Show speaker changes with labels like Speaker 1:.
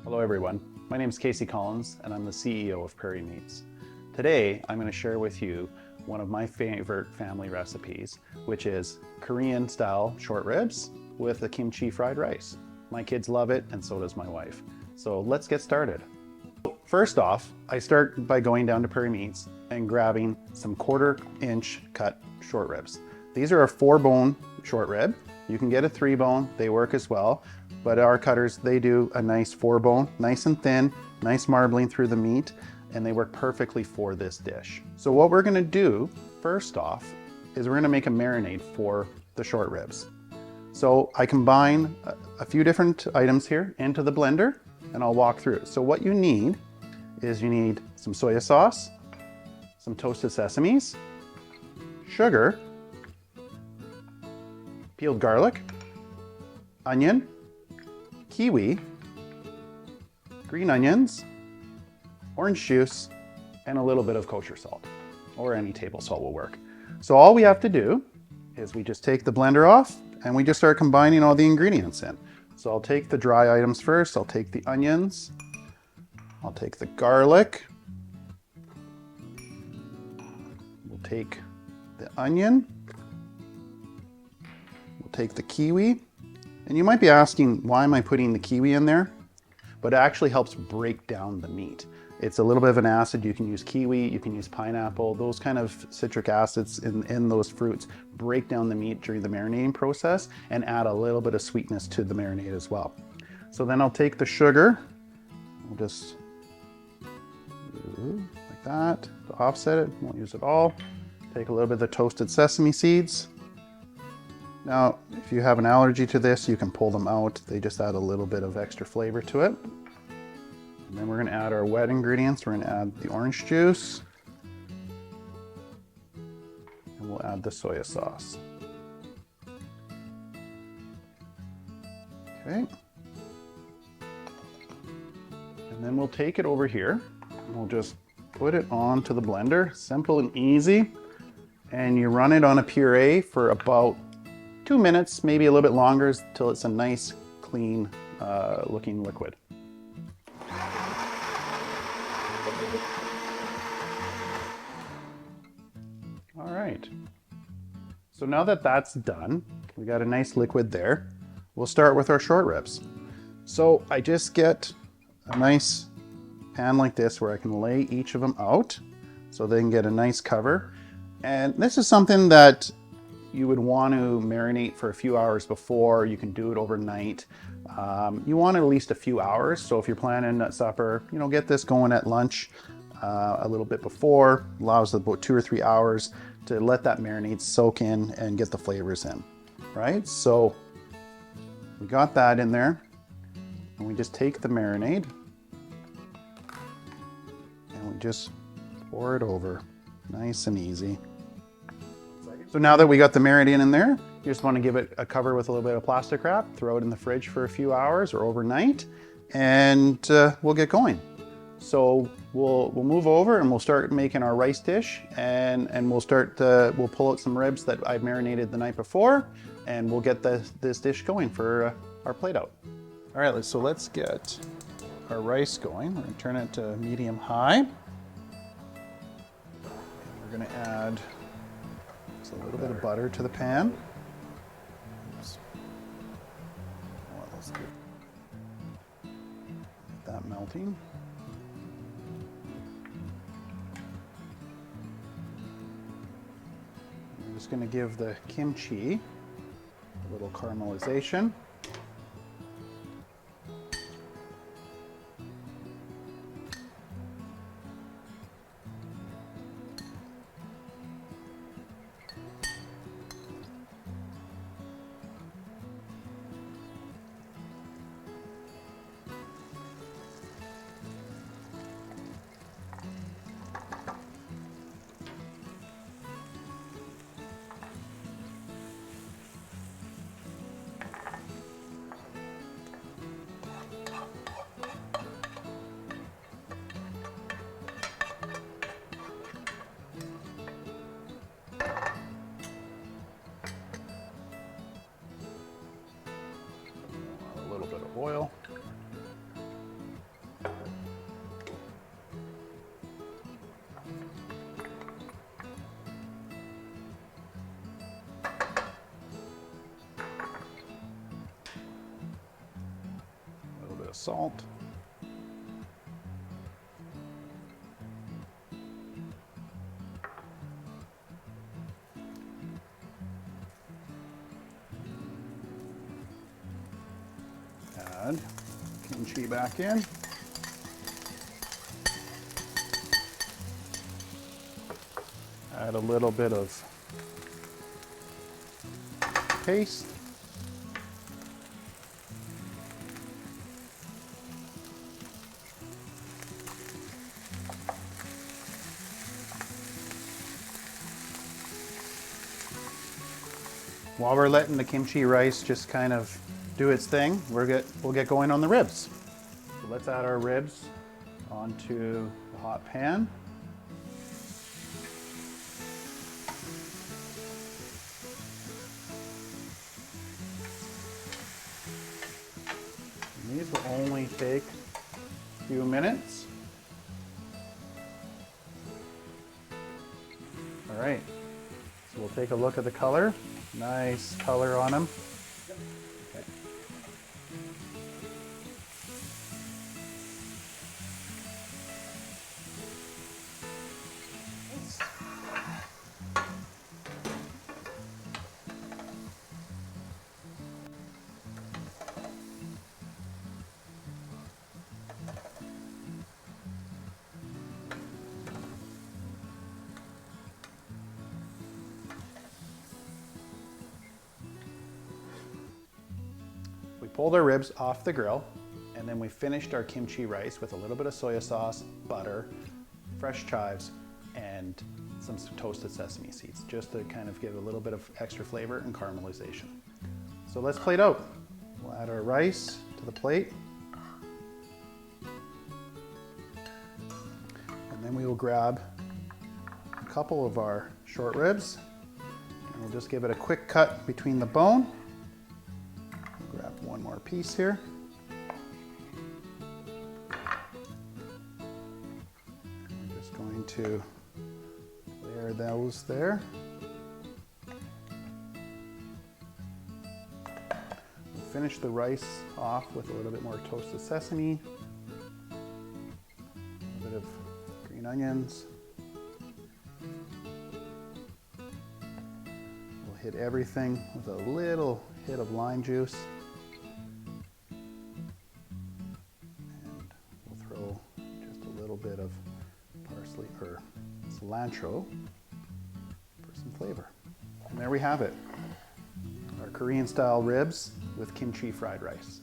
Speaker 1: Hello everyone, my name is Casey Collins and I'm the CEO of Prairie Meats. Today I'm going to share with you one of my favorite family recipes, which is Korean style short ribs with a kimchi fried rice. My kids love it and so does my wife. So let's get started. First off, I start by going down to Prairie Meats and grabbing some 1/4-inch cut short ribs. These are a 4-bone short rib. You can get a 3-bone, they work as well, but our cutters, they do a nice 4-bone, nice and thin, nice marbling through the meat, and they work perfectly for this dish. So what we're gonna do, first off, is we're gonna make a marinade for the short ribs. So I combine a few different items here into the blender, and I'll walk through it. So what you need is you need some soy sauce, some toasted sesames, sugar, peeled garlic, onion, kiwi, green onions, orange juice, and a little bit of kosher salt, or any table salt will work. So all we have to do is we just take the blender off and we just start combining all the ingredients in. So I'll take the dry items first. I'll take the onions, I'll take the garlic, we'll take the onion, we'll take the kiwi. And you might be asking, why am I putting the kiwi in there? But it actually helps break down the meat. It's a little bit of an acid. You can use kiwi, you can use pineapple, those kind of citric acids in those fruits break down the meat during the marinating process and add a little bit of sweetness to the marinade as well. So then I'll take the sugar, we'll just like that to offset it, won't use it all. Take a little bit of the toasted sesame seeds. Now, if you have an allergy to this, you can pull them out. They just add a little bit of extra flavor to it. And then we're gonna add our wet ingredients. We're gonna add the orange juice. And we'll add the soy sauce. Okay. And then we'll take it over here and we'll just put it onto the blender. Simple and easy. And you run it on a puree for about 2 minutes, maybe a little bit longer, till it's a nice, clean looking liquid. All right. So now that that's done, we got a nice liquid there. We'll start with our short ribs. So I just get a nice pan like this where I can lay each of them out so they can get a nice cover. And this is something that you would want to marinate for a few hours before. You can do it overnight. You want at least a few hours. So if you're planning a supper, get this going at lunch a little bit before. Allows about 2 or 3 hours to let that marinade soak in and get the flavors in, right? So we got that in there, and we just take the marinade and we just pour it over, nice and easy. So now that we got the marinade in there, you just want to give it a cover with a little bit of plastic wrap, throw it in the fridge for a few hours or overnight, and we'll get going. So we'll move over and we'll start making our rice dish, and we'll pull out some ribs that I've marinated the night before, and we'll get this dish going for our plate out. All right, so let's get our rice going. We're gonna turn it to medium high. And we're gonna add a little bit of butter to the pan. Oops. Well, let's get that melting. I'm just going to give the kimchi a little caramelization. A little bit of oil. of salt. Add kimchi back in. Add a little bit of paste. While we're letting the kimchi rice just kind of do its thing, we'll get going on the ribs. So let's add our ribs onto the hot pan. And these will only take a few minutes. All right, so we'll take a look at the color. Nice color on them. Okay. We pulled our ribs off the grill, and then we finished our kimchi rice with a little bit of soy sauce, butter, fresh chives, and some toasted sesame seeds, just to kind of give a little bit of extra flavor and caramelization. So let's plate out. We'll add our rice to the plate. And then we will grab a couple of our short ribs, and we'll just give it a quick cut between the bone. Grab one more piece here. I'm just going to layer those there. We'll finish the rice off with a little bit more toasted sesame, a bit of green onions. We'll hit everything with a little hit of lime juice. Bit of parsley or cilantro for some flavor. And there we have it, our Korean style ribs with kimchi fried rice.